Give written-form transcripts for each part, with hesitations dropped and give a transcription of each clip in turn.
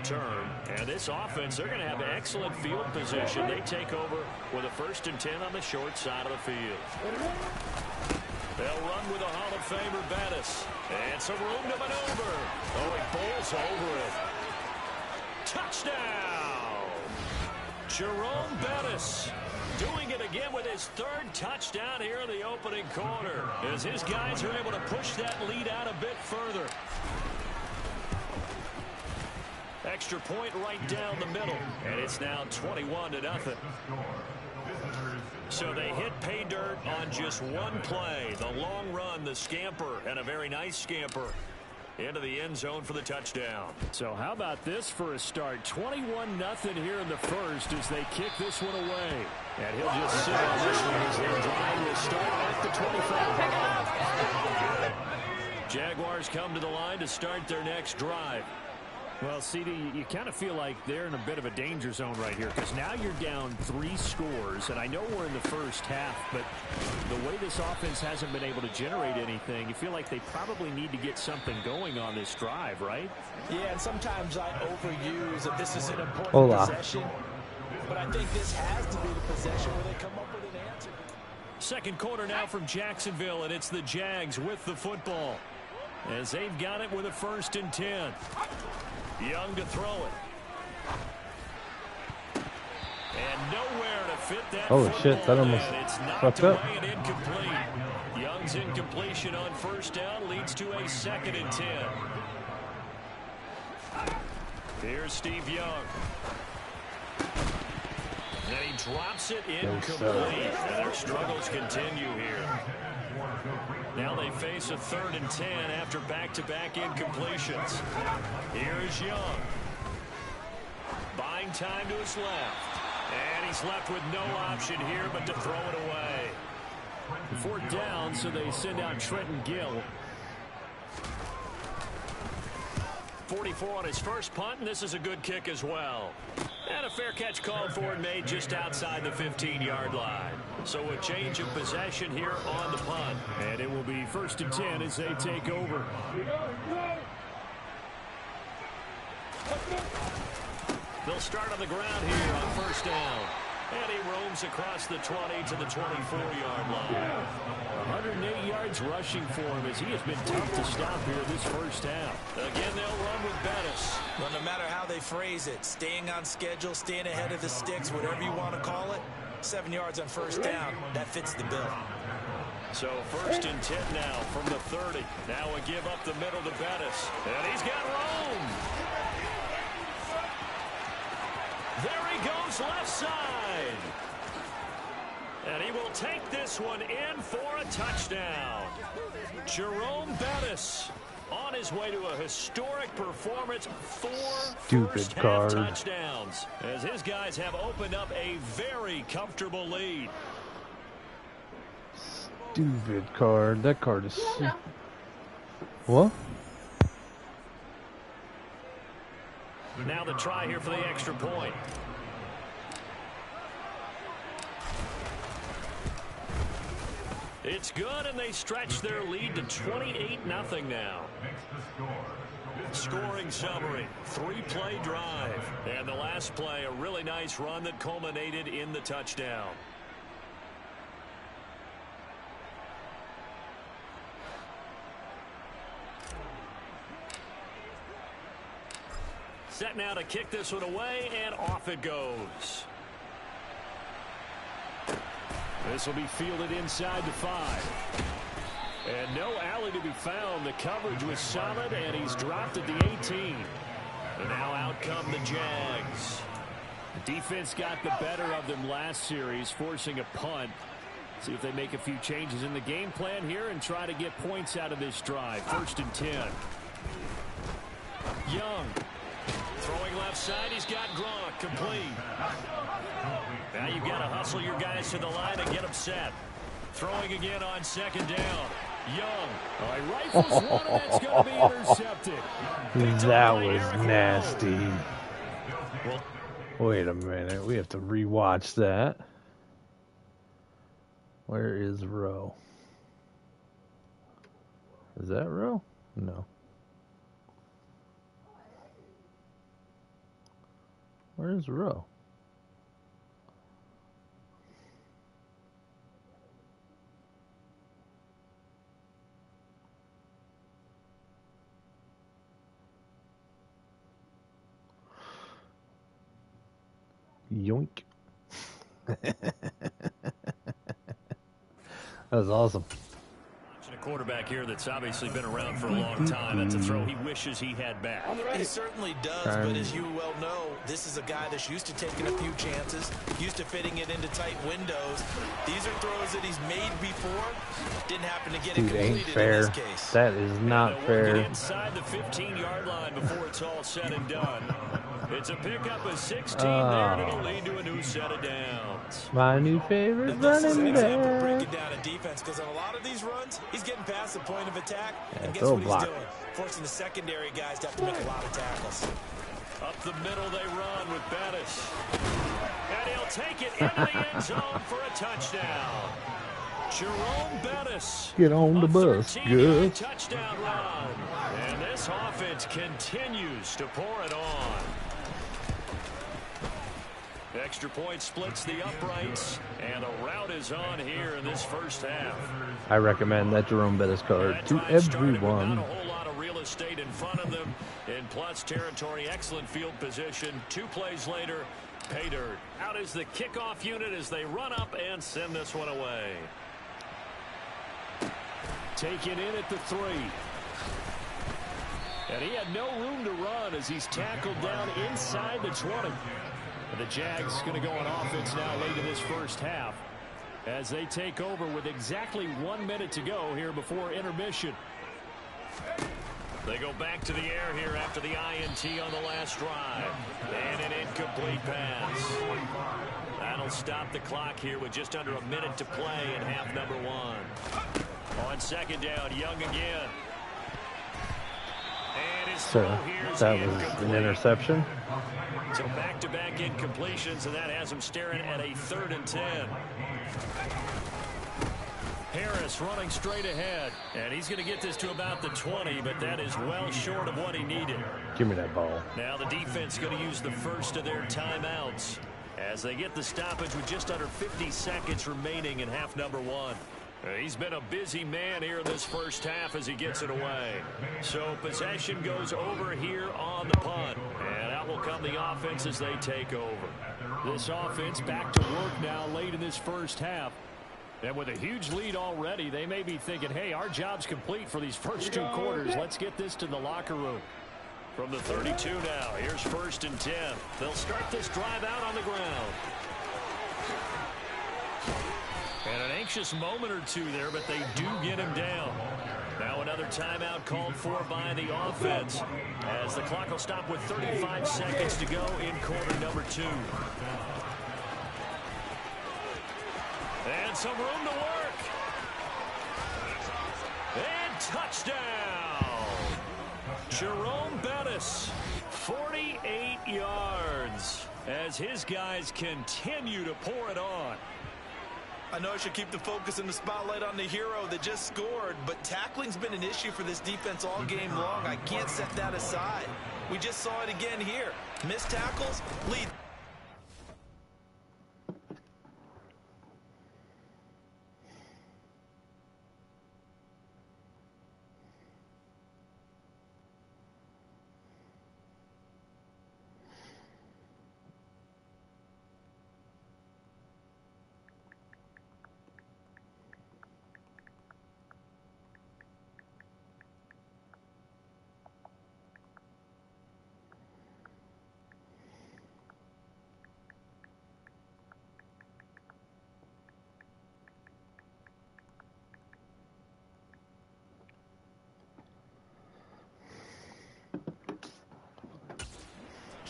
return. And this offense, they're going to have excellent field position. They take over with a 1st and 10 on the short side of the field. They'll run with a Hall of Famer, Bettis. And some room to maneuver. Oh, he bowls over it. Touchdown! Jerome Bettis doing it again with his 3rd touchdown here in the opening quarter, as his guys are able to push that lead out a bit further. Extra point right down the middle, and it's now 21-0. So they hit pay dirt on just one play. The long run, the scamper, and a very nice scamper into the end zone for the touchdown. So how about this for a start? 21-0 here in the first as they kick this one away. And he'll just sit on this one as their drive will start at the 25. Jaguars come to the line to start their next drive. Well, CD, you kind of feel like they're in a bit of a danger zone right here because now you're down 3 scores, and I know we're in the first half, but the way this offense hasn't been able to generate anything, you feel like they probably need to get something going on this drive, right? Yeah, and sometimes I overuse that this is an important possession, but I think this has to be the possession where they come up with an answer. Second quarter now from Jacksonville, and it's the Jags with the football as they've got it with a 1st and 10. Young to throw it. And nowhere to fit that holy shit, that almost fucked up. And incomplete. Young's incompletion on 1st down leads to a 2nd and 10. Here's Steve Young. And he drops it incomplete. And their struggles continue here. Now they face a 3rd and 10 after back-to-back incompletions. Here's Young. Buying time to his left. And he's left with no option here but to throw it away. 4th down, so they send out Trenton Gill. 44 on his first punt, and this is a good kick as well. And a fair catch called for and made just outside the 15-yard line. So a change of possession here on the punt. And it will be 1st and 10 as they take over. They'll start on the ground here on 1st down. And he roams across the 20 to the 24-yard line. 108 yards rushing for him as he has been tough to stop here this first half. Again, they'll run with Bettis. Well, no matter how they phrase it, staying on schedule, staying ahead of the sticks, whatever you want to call it, 7 yards on 1st down, that fits the bill. So 1st and 10 now from the 30. Now a give up the middle to Bettis. And he's got room. There he goes left side. And he will take this one in for a touchdown. Jerome Bettis on his way to a historic performance. 4 first-half touchdowns as his guys have opened up a very comfortable lead. Stupid card. That card is... What? Now the try here for the extra point. It's good, and they stretch their lead to 28-0 now. Scoring summary, 3-play drive. And the last play, a really nice run that culminated in the touchdown. Set now to kick this one away, and off it goes. This will be fielded inside the 5. And no alley to be found. The coverage was solid, and he's dropped at the 18. And now out come the Jags. The defense got the better of them last series, forcing a punt. See if they make a few changes in the game plan here and try to get points out of this drive. 1st and 10. Young. Throwing left side, he's got Gronk, complete. Now you've got to hustle your guys to the line and get them set. Throwing again on 2nd down. Young. He rifles one, and that's going to be intercepted. That was nasty. Wait a minute, we have to rewatch that. Where is Rowe? Is that Rowe? No. Where's Rowe? Yoink. That was awesome. A quarterback here that's obviously been around for a long time. That's a throw he wishes he had back. He certainly does, but as you well know, this is a guy that's used to taking a few chances, used to fitting it into tight windows. These are throws that he's made before. Didn't happen to get it completed in this case. That is not fair. Inside the 15-yard line before it's all said and done. It's a pickup of 16 there, and it'll lead to a new set of downs. My new favorite This is an running example back. breaking down a defense, because on a lot of these runs, he's getting past the point of attack, and guess throw what block. he's doing? Forcing the secondary guys to have to make a lot of tackles. Up the middle they run with Bettis. And he'll take it into the end zone for a touchdown. Jerome Bettis. Get on the bus, good. Touchdown run. And this offense continues to pour it on. Extra point splits the uprights, and a route is on here in this first half. I recommend that Jerome Bettis card to everyone. Not a whole lot of real estate in front of them in plus territory. Excellent field position. 2 plays later, pay dirt. Out is the kickoff unit as they run up and send this one away. Taken in at the 3. And he had no room to run as he's tackled down inside the 20. The Jags going to go on offense now late in this first half as they take over with exactly 1 minute to go here before intermission. They go back to the air here after the INT on the last drive. And an incomplete pass. That'll stop the clock here with just under a minute to play in half number 1. On second down, Young again. And his throw here's that was an interception. So back-to-back incompletions, and that has him staring at a 3rd and 10. Harris running straight ahead, and he's going to get this to about the 20, but that is well short of what he needed. Give me that ball. Now the defense going to use the first of their timeouts as they get the stoppage with just under 50 seconds remaining in half number 1. He's been a busy man here in this first half as he gets it away. So possession goes over here on the punt. And out will come the offense as they take over. This offense back to work now late in this first half. And with a huge lead already, they may be thinking, hey, our job's complete for these first 2 quarters. Let's get this to the locker room. From the 32 now, here's 1st and 10. They'll start this drive out on the ground. And an anxious moment or 2 there, but they do get him down. Now another timeout called for by the offense as the clock will stop with 35 seconds to go in quarter number 2. And some room to work. And touchdown. Jerome Bettis, 48 yards as his guys continue to pour it on. I know I should keep the focus and the spotlight on the hero that just scored, but tackling's been an issue for this defense all game long. I can't set that aside. We just saw it again here. Missed tackles, lead.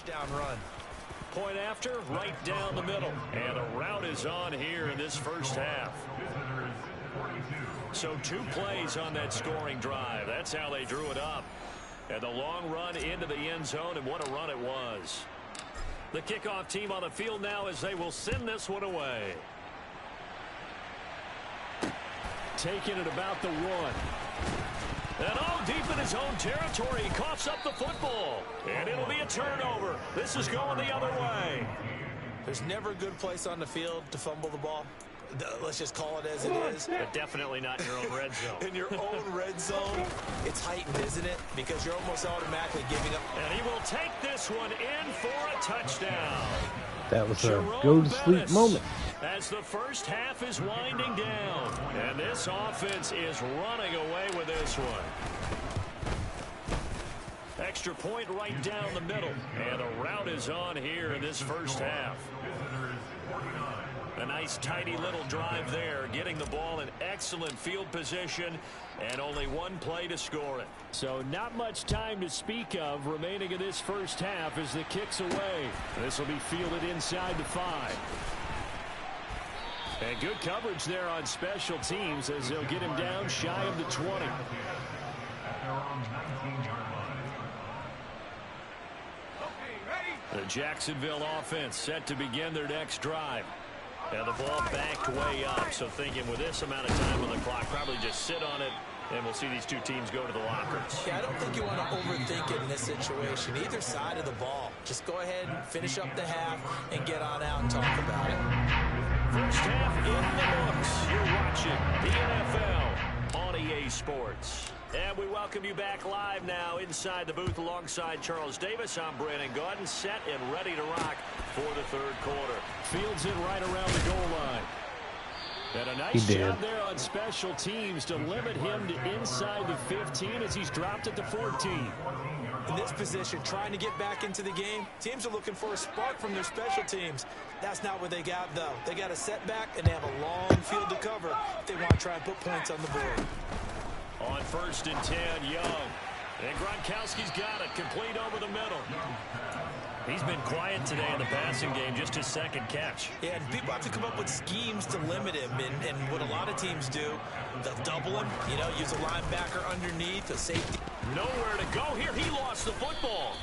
Down run. Point after, right down the middle. And a route is on here in this first half. So 2 plays on that scoring drive. That's how they drew it up. And the long run into the end zone, and what a run it was. The kickoff team on the field now as they will send this one away. Taking it about the 1. And all deep in his own territory, he coughs up the football. And it'll be a turnover. This is going the other way. There's never a good place on the field to fumble the ball. Let's just call it as it is. But definitely not in your own red zone. In your own red zone, it's heightened, isn't it? Because you're almost automatically giving up. And he will take this one in for a touchdown. That was a go-to-sleep moment. As the first half is winding down. And this offense is running away with this one. Extra point right down the middle. And a route is on here in this first half. A nice tidy little drive there, getting the ball in excellent field position, and only one play to score it. So not much time to speak of remaining in this first half as the kick's away. This will be fielded inside the 5. And good coverage there on special teams as they'll get him down shy of the 20. The Jacksonville offense set to begin their next drive. And the ball backed way up, so thinking with this amount of time on the clock, probably just sit on it, and we'll see these two teams go to the lockers. Yeah, I don't think you want to overthink it in this situation. Either side of the ball. Just go ahead and finish up the half and get on out and talk about it. First half in the books. You're watching the NFL on EA Sports. And we welcome you back live now inside the booth alongside Charles Davis. I'm Brandon Gaudin, set and ready to rock for the third quarter. Fields it right around the goal line. And a nice job there on special teams to limit him to inside the 15 as he's dropped it to 14. In this position, trying to get back into the game, teams are looking for a spark from their special teams. That's not what they got, though. They got a setback, and they have a long field to cover if they want to try and put points on the board. On 1st and 10, Young. And Gronkowski's got it, complete over the middle. He's been quiet today in the passing game, just his second catch. Yeah, and people have to come up with schemes to limit him, and what a lot of teams do, they'll double him, you know, use a linebacker underneath, a safety. Nowhere to go here. He lost the football.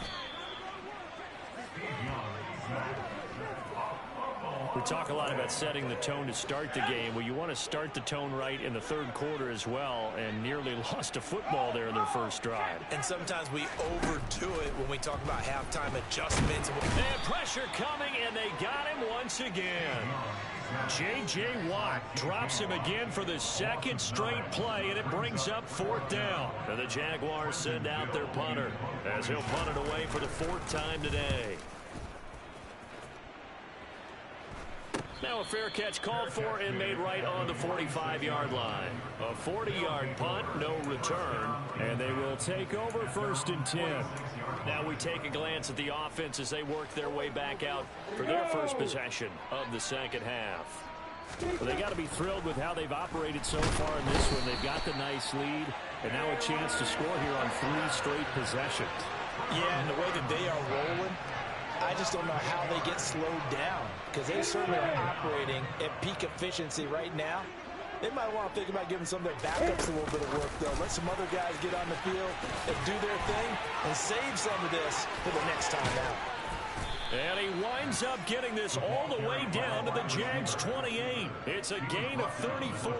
We talk a lot about setting the tone to start the game. Well, you want to start the tone right in the third quarter as well, and nearly lost a football there in their first drive. And sometimes we overdo it when we talk about halftime adjustments. They have pressure coming, and they got him once again. J.J. Watt drops him again for the second straight play, and it brings up 4th down. And the Jaguars send out their punter as he'll punt it away for the 4th time today. Now a fair catch called for and made right on the 45-yard line. A 40-yard punt, no return, and they will take over 1st and 10. Now we take a glance at the offense as they work their way back out for their first possession of the second half. Well, they got to be thrilled with how they've operated so far in this one. They've got the nice lead, and now a chance to score here on 3 straight possessions. Yeah, and the way that they are rolling, I just don't know how they get slowed down, because they certainly are operating at peak efficiency right now. They might want to think about giving some of their backups a little bit of work, though. Let some other guys get on the field and do their thing and save some of this for the next time out. And he winds up getting this all the way down to the Jags 28. It's a gain of 34.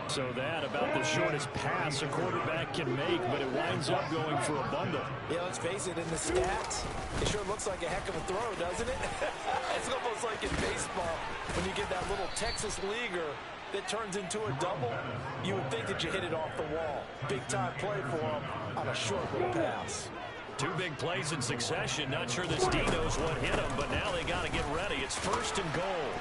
So that about the shortest pass a quarterback can make, but it winds up going for a bundle. Yeah, let's face it, in the stats, it sure looks like a heck of a throw, doesn't it? It's almost like in baseball when you get that little Texas leaguer that turns into a double. You would think that you hit it off the wall. Big-time play for him on a short little pass. 2 big plays in succession. Not sure this D knows what hit him, but now they got to get ready. It's 1st and goal.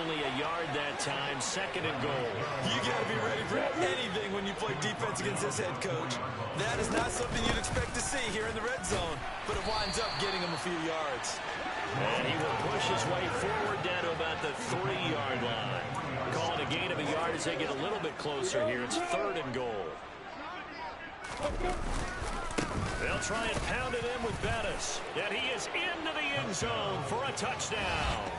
Only a yard that time, 2nd and goal. You got to be ready for anything when you play defense against this head coach. That is not something you'd expect to see here in the red zone, but it winds up getting him a few yards. And he will push his way forward down to about the 3-yard line. Calling a gain of a yard as they get a little bit closer here. It's 3rd and goal. They'll try and pound it in with Bettis. And he is into the end zone for a touchdown.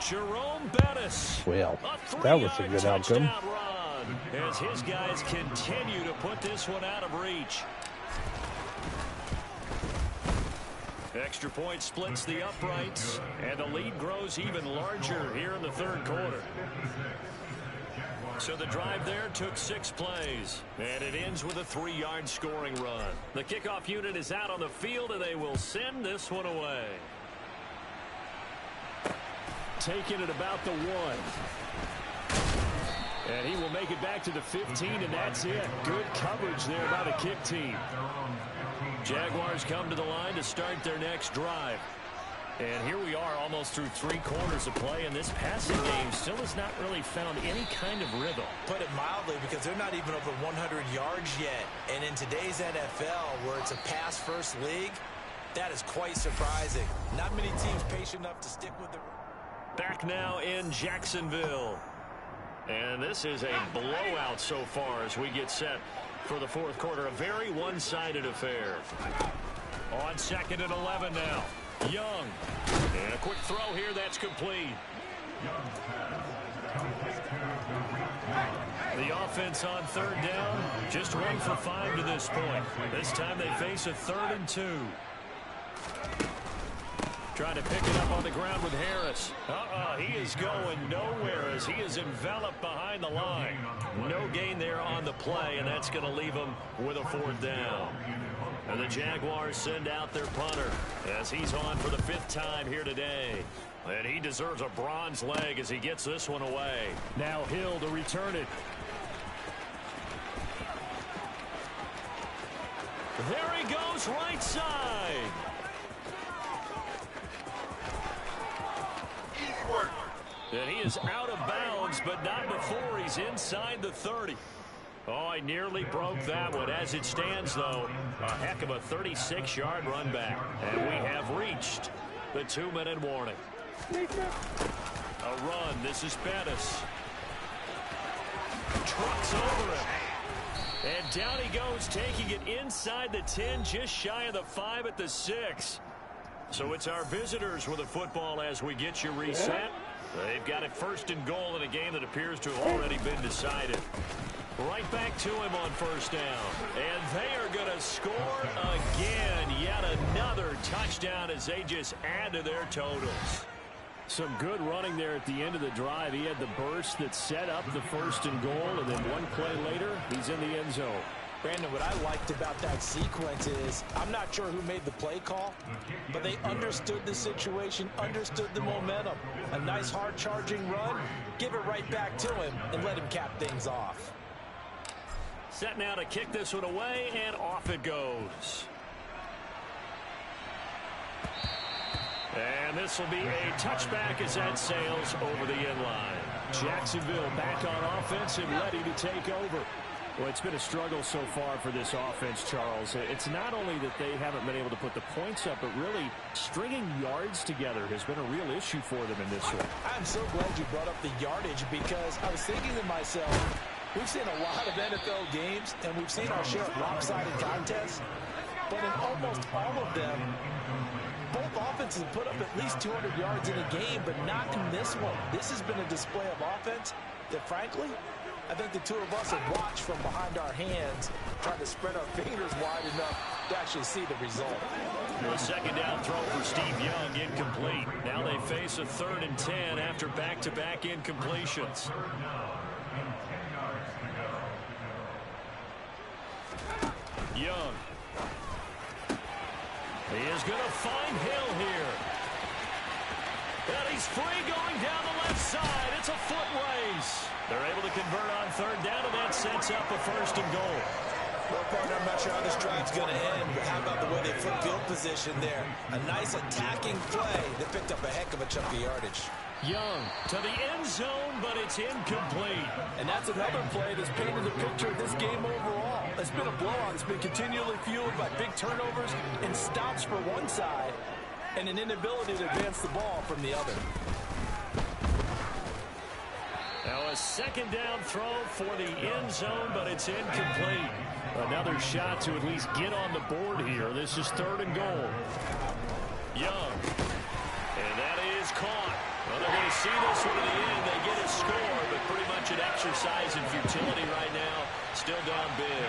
Jerome Bettis. Well, that was a good outcome. Run as his guys continue to put this one out of reach. Extra point splits the uprights, and the lead grows even larger here in the third quarter. So the drive there took 6 plays, and it ends with a 3-yard scoring run. The kickoff unit is out on the field, and they will send this one away. Taking it about the 1. And he will make it back to the 15, and that's it. Good coverage there by the kick team. Jaguars come to the line to start their next drive. And here we are almost through 3 quarters of play, and this passing game still has not really found any kind of rhythm. Put it mildly, because they're not even over 100 yards yet. And in today's NFL, where it's a pass-first league, that is quite surprising. Not many teams patient enough to stick with the... Back now in Jacksonville. And this is a blowout so far as we get set for the 4th quarter. A very one-sided affair. On 2nd and 11 now. Young. And a quick throw here that's complete. The offense on 3rd down. Just 1 for 5 to this point. This time they face a 3rd and 2. Trying to pick it up on the ground with Harris. He is going nowhere as he is enveloped behind the line. No gain there on the play, and that's going to leave him with a 4th down. And the Jaguars send out their punter as he's on for the 5th time here today. And he deserves a bronze leg as he gets this one away. Now Hill to return it. There he goes, right side. And he is out of bounds, but not before he's inside the 30. Oh, I nearly broke that one. As it stands, though, a heck of a 36-yard run back. And we have reached the 2-minute warning. A run. This is Bettis. Trucks over him. And down he goes, taking it inside the 10, just shy of the 5 at the 6. So it's our visitors with the football as we get you reset. They've got it 1st and goal in a game that appears to have already been decided. Right back to him on 1st down. And they are going to score again. Yet another touchdown as they just add to their totals. Some good running there at the end of the drive. He had the burst that set up the 1st and goal, and then 1 play later, he's in the end zone. Brandon, what I liked about that sequence is, I'm not sure who made the play call, but they understood the situation, understood the momentum. A nice hard charging run, give it right back to him, and let him cap things off. Set now to kick this one away, and off it goes. And this will be a touchback as that sails over the end line. Jacksonville back on offense and ready to take over. Well, it's been a struggle so far for this offense, Charles. It's not only that they haven't been able to put the points up, but really stringing yards together has been a real issue for them in this one. I'm so glad you brought up the yardage, because I was thinking to myself, we've seen a lot of NFL games, and we've seen our share of lopsided contests, but in almost all of them, both offenses put up at least 200 yards in a game, but not in this one. This has been a display of offense that, frankly, I think the two of us have watched from behind our hands, trying to spread our fingers wide enough to actually see the result. A 2nd down throw for Steve Young, incomplete. Now they face a 3rd and 10 after back-to-back incompletions. Young. He is going to find Hill here. And he's free going down the left side. It's a foot race. They're able to convert on 3rd down, and that sets up a 1st and goal. Well, partner, I'm not sure how this drive's going to end, but how about the way they flip field position there? A nice attacking play that picked up a heck of a chunk of yardage. Young to the end zone, but it's incomplete. And that's another play that's painted the picture of this game overall. It's been a blowout. It's been continually fueled by big turnovers and stops for one side and an inability to advance the ball from the other. Now a 2nd down throw for the end zone, but it's incomplete. Another shot to at least get on the board here. This is 3rd and goal. Young. And that is caught. Well, they're going to see this one to the end. They get a score, but pretty much an exercise in futility right now. Still down big.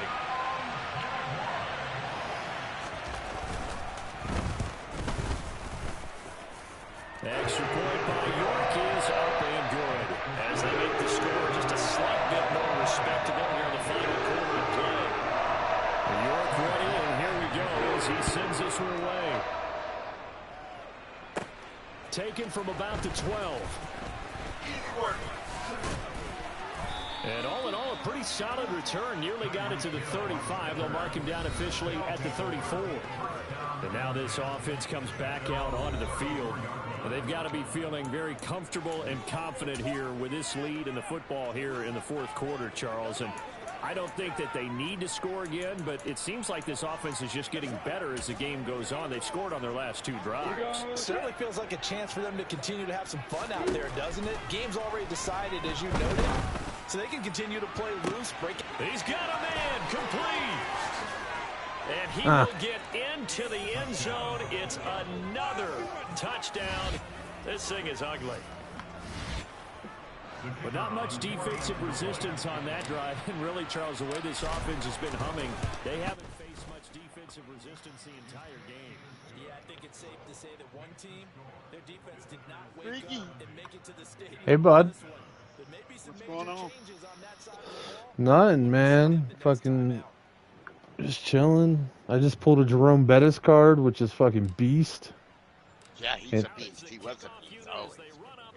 Extra point by York is up and good, as they make the score just a slight bit taken from about the 12. And all in all, a pretty solid return. Nearly got it to the 35. They'll mark him down officially at the 34. And now this offense comes back out onto the field. And they've got to be feeling very comfortable and confident here with this lead in the football here in the fourth quarter, Charles. And I don't think that they need to score again, but it seems like this offense is just getting better as the game goes on. They've scored on their last 2 drives. Certainly feels like a chance for them to continue to have some fun out there, doesn't it? Game's already decided, as you noted, so they can continue to play loose. He's got a man complete. And he will get into the end zone. It's another touchdown. This thing is ugly. But not much defensive resistance on that drive. And really, Charles, the way this offense has been humming, they haven't faced much defensive resistance the entire game. Yeah, I think it's safe to say that one team, their defense did not wake up and make it to the stadium. Hey, bud. What's going on? Nothing, man. Fucking just chilling. I just pulled a Jerome Bettis card, which is fucking beast. Yeah, he's a beast. He was a beast always.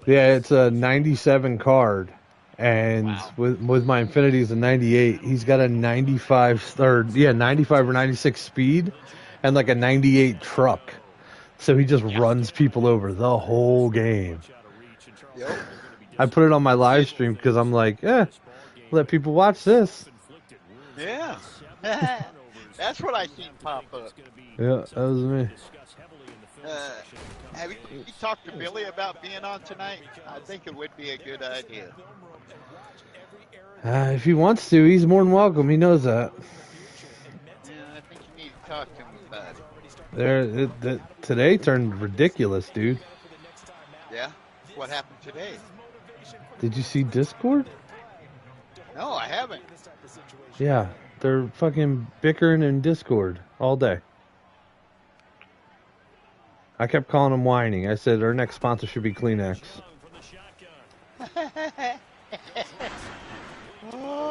Yeah, it's a 97 card, and Wow. with my Infinity's a 98. He's got a 95 or 96 speed, and like a 98 truck. So he just runs people over the whole game. Yep. I put it on my live stream because I'm like, let people watch this. Yeah. That's what I seen pop up. Yeah, that was me. Have you talked to Billy about being on tonight? I think it would be a good idea. If he wants to, he's more than welcome. He knows that. Yeah, I think you need to talk to him about it. Today turned ridiculous, dude. Yeah? What happened today? Did you see Discord? No, I haven't. Yeah, they're fucking bickering in Discord all day. I kept calling them whining. I said our next sponsor should be Kleenex.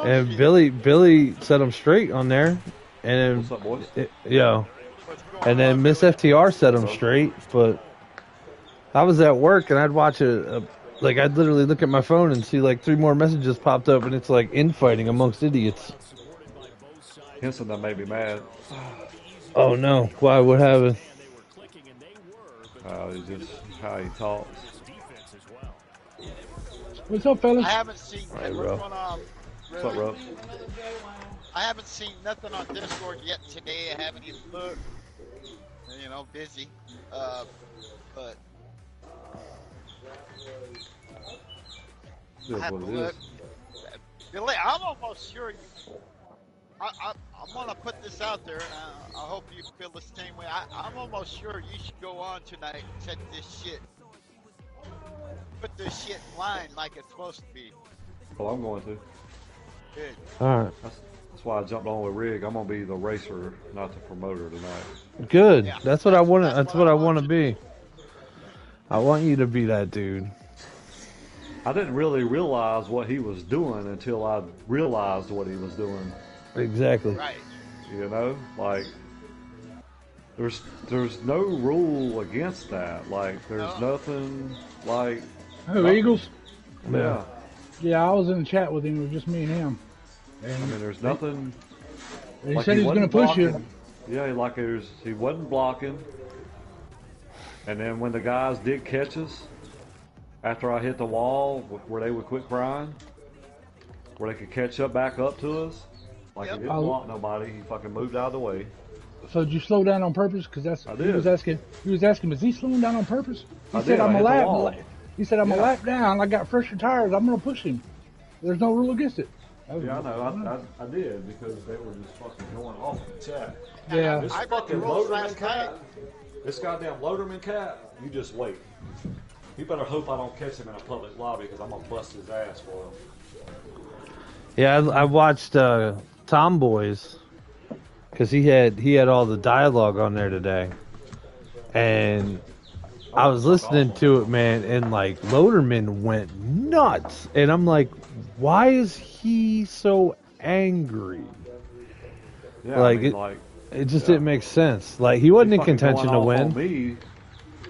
And Billy set them straight on there, and What's up, boys? and then Miss FTR set them straight. But I was at work and I'd watch like I'd literally look at my phone and see like 3 more messages popped up, and it's like infighting amongst idiots. Henson that made me mad. Oh no! Why? What happened? It's just how he talks. What's up, fellas? I haven't seen Hey, what's bro. going on. What's up, Rubb? I haven't seen nothing on Discord yet today. I haven't even looked. Busy. But It is I have what to it look. is. Billy, I'm almost sure I'm going to put this out there, and I hope you feel the same way. I'm almost sure you should go on tonight and set this shit. Put this shit in line like it's supposed to be. Oh, I'm going to. Good. All right, That's why I jumped on with Rig. I'm gonna be the racer, not the promoter tonight. good. Yeah, That's what I want. that's That's what what I I want want to be. I want you to be that dude. I didn't really realize what he was doing until I realized what he was doing. Exactly. Right. You know, like there's no rule against that. Like there's nothing like. Who, nothing. Eagles? Yeah. Yeah, I was in the chat with him. It was just me and him. I mean, there's nothing. He Like said he was going to wasn't push you. blocking. Yeah, like he wasn't blocking. And then when the guys did catches, after I hit the wall, where they would quit crying, where they could catch up back up to us, like he didn't block nobody, he fucking moved out of the way. So did you slow down on purpose? Because that's I he did. was asking. He was asking, is he slowing down on purpose? He I said, did. I I'm a hit the lap. wall. He said, I'm a Yeah. lap down. I got fresher tires. I'm going to push him. There's no rule against it. Yeah, I know. I did because they were just fucking going off in the chat. Yeah. This I read fucking the rules Loderman last cat, night. this goddamn Loderman cat, you just wait. You better hope I don't catch him in a public lobby because I'm gonna bust his ass for him. Yeah, I watched Tomboys because he had all the dialogue on there today, and I was listening to it, man, and like Loderman went nuts, and I'm like, why is he so angry? Yeah, Like, I mean, it just didn't make sense. Like he wasn't in fucking contention to going off win. on me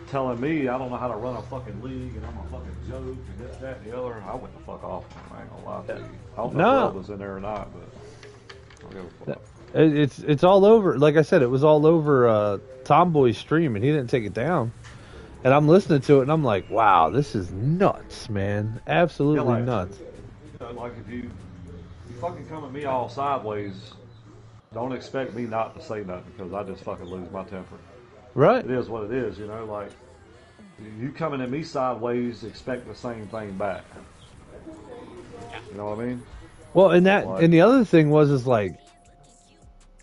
telling me I don't know how to run a fucking league and I'm a fucking joke and this, that, and the other, I went the fuck off. I ain't gonna lie to you. I don't know if Rob was in there or not, but I don't give a fuck. It's all over. Like I said, it was all over Tomboy's stream, and he didn't take it down. And I'm listening to it, and I'm like, wow, this is nuts, man. Absolutely nuts. You know, like if you fucking come at me all sideways, don't expect me not to say nothing because I just fucking lose my temper. Right. It is what it is, you know. Like you coming at me sideways, expect the same thing back. You know what I mean? Well, and the other thing is like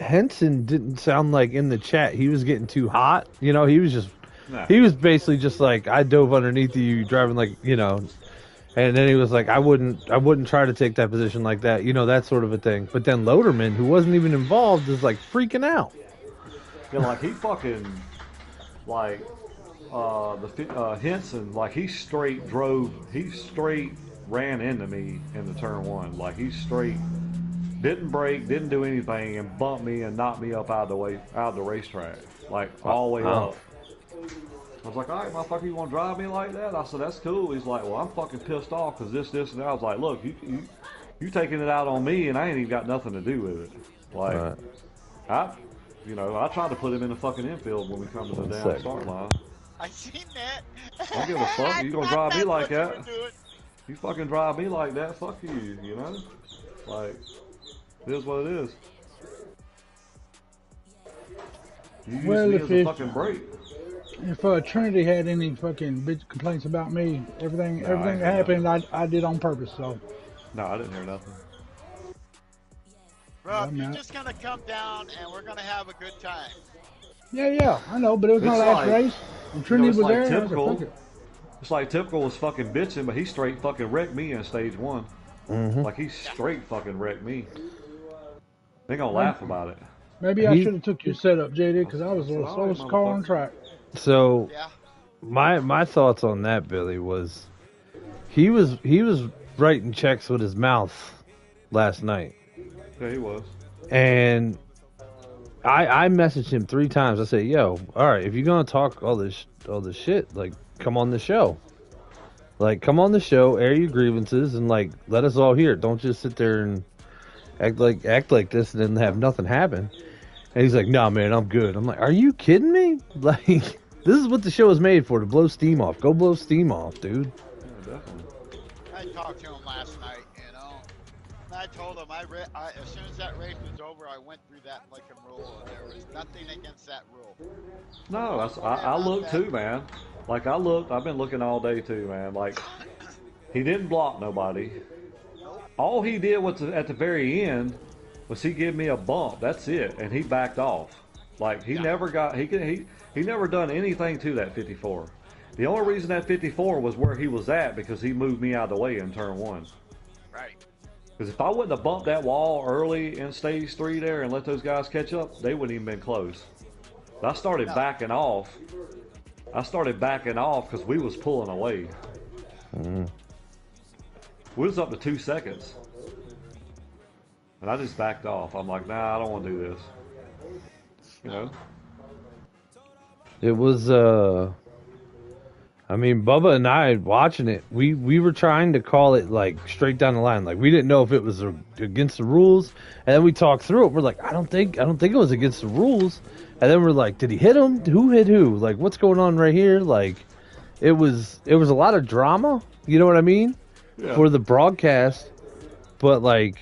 Henson didn't sound like in the chat he was getting too hot. You know, he was just he was basically just like, I dove underneath you driving like, you know. And then he was like, I wouldn't try to take that position like that, you know, that sort of a thing. But then Loderman, who wasn't even involved, is like freaking out. Yeah, like he fucking, like, Henson, like he straight ran into me in the turn one. Like he straight didn't brake, didn't do anything, and bumped me and knocked me up out of the racetrack, like all the way up. I was like, all right, motherfucker, you want to drive me like that? I said, that's cool. He's like, well, I'm fucking pissed off because this, and that. I was like, look, you taking it out on me, and I ain't even got nothing to do with it. Like, I tried to put him in the fucking infield when we come to the damn start line. I seen that. I don't give a fuck. You gonna drive me like that? You fucking drive me like that? Fuck you, you know? Like, it is what it is. You use me as a fucking break. If Trinity had any fucking bitch complaints about me, everything that happened, I did on purpose. So. No, I didn't hear nothing. Rob, you're just gonna come down and we're gonna have a good time. Yeah, I know, but it was my last race. And Trinity was there. And I was like, fuck it. It's like Typical was fucking bitching, but he straight fucking wrecked me in stage one. Mm-hmm. Like he straight fucking wrecked me. They gonna laugh about it. Maybe I should have took your setup, JD, because I was the slowest car on track. So, my thoughts on that, Billy, was he was writing checks with his mouth last night. Yeah, he was. And I messaged him 3 times. I said, "Yo, all right, if you're gonna talk all this shit, like, come on the show. Like, come on the show, air your grievances, and like, let us all hear it. Don't just sit there and act like this and then have nothing happen." And he's like, "Nah, man, I'm good." I'm like, "Are you kidding me? Like, this is what the show is made for, to blow steam off. Go blow steam off, dude." Yeah, definitely. I talked to him last night, you know. And I told him, as soon as that race was over, I went through that like a rule, and there was nothing against that rule. No, I looked too, man. Like I've been looking all day too, man. Like he didn't block nobody. All he did was at the very end was he gave me a bump. That's it, and he backed off. Like he never got he never done anything to that 54. The only reason that 54 was where he was at because he moved me out of the way in turn one. Right. Because if I wouldn't have bumped that wall early in stage 3 there and let those guys catch up, they wouldn't even been close. But I started backing off. Because we was pulling away. Mm-hmm. We was up to 2 seconds. And I just backed off. I'm like, nah, I don't want to do this. You know? It was, I mean, Bubba and I watching it, we were trying to call it like straight down the line. Like we didn't know if it was against the rules. And then we talked through it. We're like, I don't think it was against the rules. And then we're like, did he hit him? Who hit who? Like, what's going on right here? Like, it was a lot of drama. You know what I mean? Yeah. For the broadcast, but like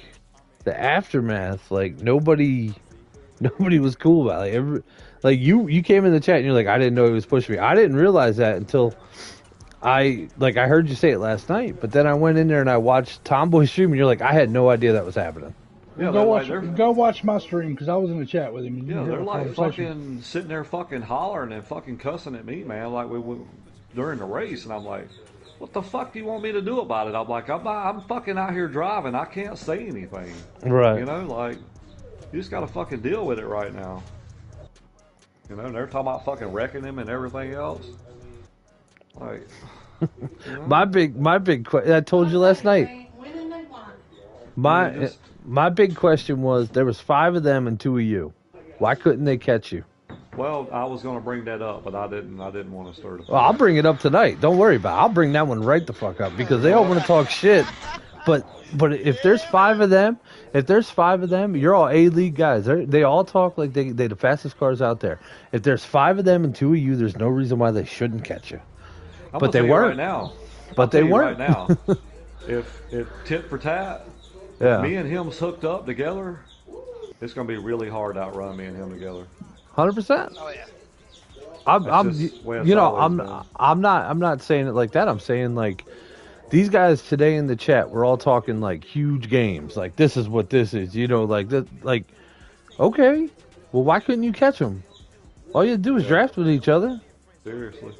the aftermath, like nobody was cool about it. Like you came in the chat and you're like, I didn't know he was pushing me. I didn't realize that until I heard you say it last night. But then I went in there and I watched Tomboy stream and you're like, I had no idea that was happening. Yeah, go watch my stream because I was in the chat with him. Yeah, they're like fucking sitting there fucking hollering and fucking cussing at me, man. Like we during the race, and I'm like, what the fuck do you want me to do about it? I'm like, I'm fucking out here driving. I can't say anything. Right. You know, like, you just got to fucking deal with it right now. You know, and they're talking about fucking wrecking him and everything else. Like, you know? my big question, I told you last night. My big question was, there was 5 of them and 2 of you. Why couldn't they catch you? Well, I was going to bring that up, but I didn't want to stir the. Well, I'll bring it up tonight. Don't worry about it. I'll bring that one right the fuck up because they all want to talk shit. But if there's 5 of them, you're all A-League guys. They all talk like they the fastest cars out there. If there's 5 of them and 2 of you, there's no reason why they shouldn't catch you. But they weren't. Right now. But they weren't. Right now. if tit for tat, me and him's hooked up together, it's going to be really hard to outrun me and him together. 100%. Oh yeah. I'm not saying it like that. I'm saying like these guys today in the chat, we're all talking like huge games. Like this is what this is, like that. Like, okay, well, why couldn't you catch them? All you do is draft with each other. Seriously,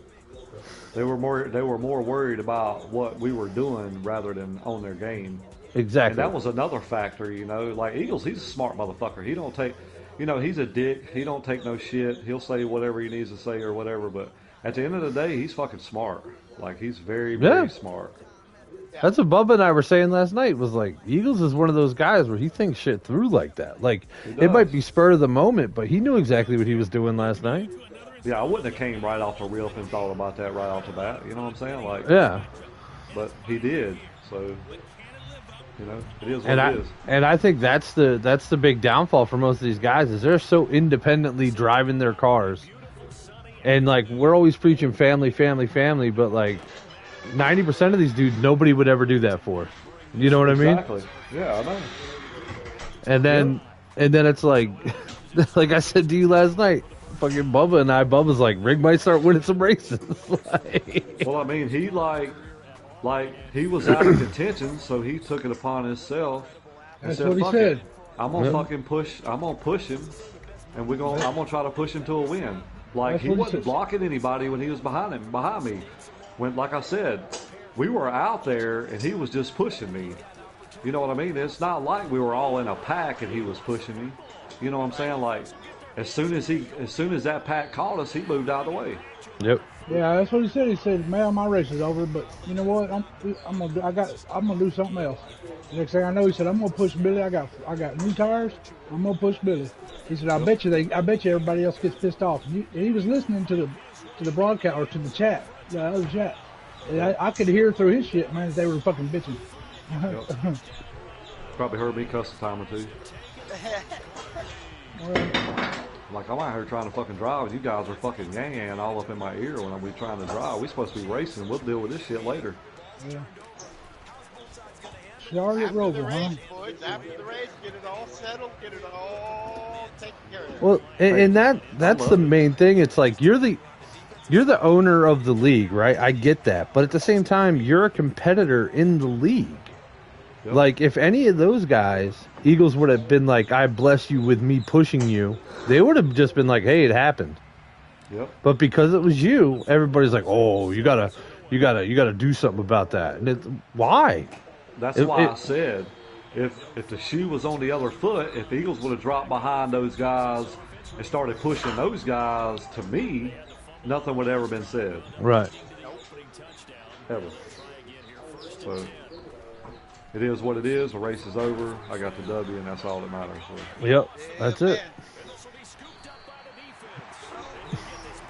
they were more worried about what we were doing rather than on their game. Exactly. And that was another factor, Like Eagles, he's a smart motherfucker. He don't take. He's a dick. He don't take no shit. He'll say whatever he needs to say or whatever. But at the end of the day, he's fucking smart. Like, he's very, very smart. That's what Bubba and I were saying last night. Was like, Eagles is one of those guys where he thinks shit through like that. Like, it might be spur of the moment, but he knew exactly what he was doing last night. Yeah, I wouldn't have came right off the rip and thought about that right off the bat. You know what I'm saying? Like, yeah. But he did. So... it is what it is. And I think that's the big downfall for most of these guys is they're so independently driving their cars. And, like, we're always preaching family, but, like, 90% of these dudes, nobody would ever do that for. You know what I mean? Exactly. Yeah, I know. And then it's like, like I said to you last night, fucking Bubba's like, Rig might start winning some races. Well, I mean, he, he was out of contention, so he took it upon himself. That's what he said. I'm gonna fucking push. I'm gonna push him, and I'm gonna try to push him to a win. Like, he wasn't blocking anybody when he was behind me. When, like I said, we were out there and he was just pushing me. You know what I mean? It's not like we were all in a pack and he was pushing me. You know what I'm saying? Like, as soon as that pack caught us, he moved out of the way. Yep. Yeah, that's what he said. He said, "Man, my race is over, but you know what? I'm gonna do something else." Next thing I know, he said, "I'm gonna push Billy. I got new tires. I'm gonna push Billy." He said, "I bet you everybody else gets pissed off." And he was listening to the broadcast or to the chat, the other chat. And I could hear through his shit, man, they were fucking bitching. Yep. Probably heard me cuss a time or two. Like, I'm out here trying to fucking drive, and you guys are fucking yang all up in my ear when we trying to drive. We supposed to be racing. We'll deal with this shit later. Yeah. Charlotte Rover, huh? Boys, after the race, get it all settled, get it all taken care of. Well, and that's the main thing. It's like you're the owner of the league, right? I get that, but at the same time, you're a competitor in the league. Yep. Like, if any of those guys, Eagles would have been like, I bless you with me pushing you, they would have just been like, hey, it happened. Yep. But because it was you, everybody's like, oh, you gotta do something about that. And it's why? That's why I said, if the shoe was on the other foot, if the Eagles would have dropped behind those guys and started pushing those guys to me, nothing would have ever been said. Right. Ever. So it is what it is. The race is over. I got the W, and that's all that matters. So. Yep, that's it.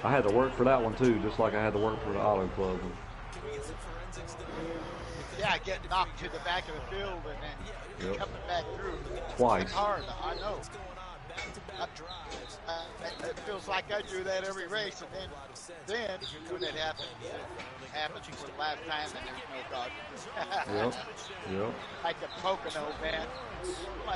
I had to work for that one too, just like I had to work for the Auto Club. Yeah, getting knocked to the back of the field and then coming back through. Twice. It's hard, I know. It feels like I do that every race, and then when it happens for the last time, and there's no dog. Yep. Like the Pocono, man. My